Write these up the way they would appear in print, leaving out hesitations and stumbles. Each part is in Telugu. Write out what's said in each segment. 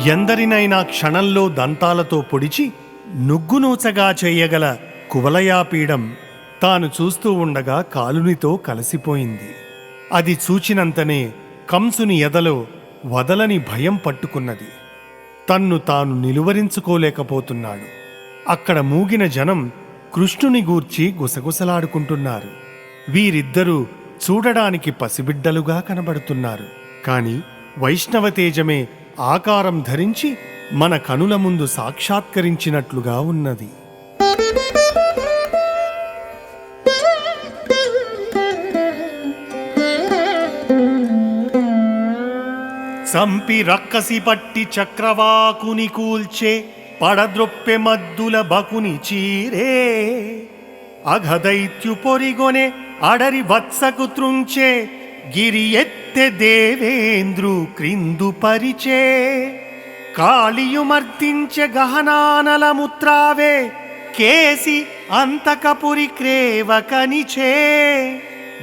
ఎందరినైనా క్షణంలో దంతాలతో పొడిచి నుగ్గునూచగా చేయగల కువలయాపీడం తాను చూస్తూ ఉండగా కాలునితో కలిసిపోయింది. అది చూచినంతనే కంసుని ఎదలో వదలని భయం పట్టుకున్నది. తన్ను తాను నిలువరించుకోలేకపోతున్నాడు. అక్కడ మూగిన జనం కృష్ణుని గూర్చి గుసగుసలాడుకుంటున్నారు. వీరిద్దరూ చూడడానికి పసిబిడ్డలుగా కనబడుతున్నారు. కాని వైష్ణవతేజమే ఆకారం ధరించి మన కనుల ముందు సాక్షాత్కరించినట్లుగా ఉన్నది. సంపి రక్కసి పట్టి చక్రవాకుని కూల్చే పడద్రొప్పె మద్దుల బకుని చీరే అఘదైత్యు పొరిగొనే అడరి వత్సకు త్రుంచే గిరి ఎత్తె దేవేంద్రు క్రిందు పరిచే కాళియుమర్దించె గహనానల ముత్రావే కేసి అంతకపురి క్రేవకనిచే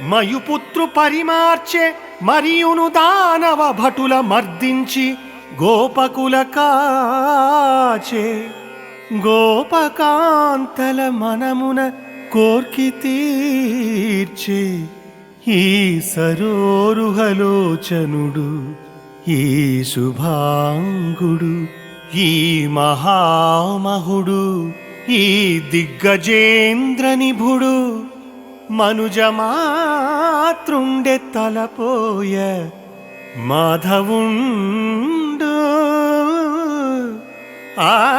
మయుపుత్రు పరిమార్చె మరియును దానవ భటుల మర్దించి గోపకుల కాచే గోపకాంతల మనమున కోర్కి తీర్చే ఈ సరోరుహలోచనుడు ఈ శుభాంగుడు ఈ మహామహుడు ఈ దిగ్గజేంద్ర నిభుడు మనుజమాతృండె తలపోయ మాధవుండు ఆ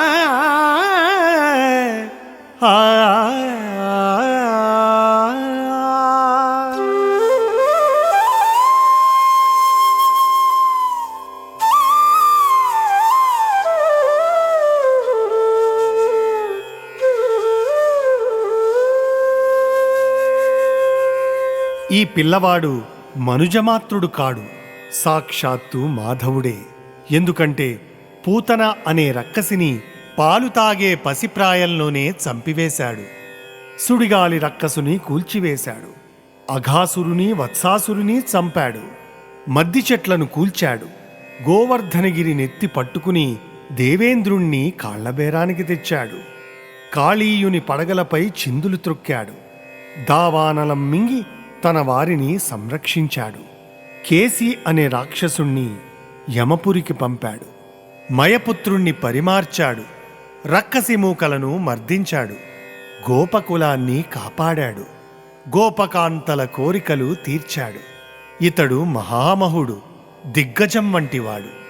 ఈ పిల్లవాడు మనుజమాత్రుడు కాడు, సాక్షాత్తు మాధవుడే. ఎందుకంటే పూతన అనే రక్కసిని పాలు తాగే పసిప్రాయంలోనే చంపివేశాడు. సుడిగాలి రక్కసుని కూల్చివేశాడు. అఘాసురుని వత్సాసురుని చంపాడు. మద్ది చెట్లను కూల్చాడు. గోవర్ధనగిరి నెత్తి పట్టుకుని దేవేంద్రుణ్ణి కాళ్లబేరానికి తెచ్చాడు. కాళీయుని పడగలపై చిందులు త్రొక్కాడు. దావానలం మింగి తన వారిని సంరక్షించాడు. కేసి అనే రాక్షసుణ్ణి యమపురికి పంపాడు. మయపుత్రుణ్ణి పరిమార్చాడు. రక్కసి మూకలను మర్దించాడు. గోపకులాన్ని కాపాడాడు. గోపకాంతల కోరికలు తీర్చాడు. ఇతడు మహామహుడు, దిగ్గజం వంటివాడు.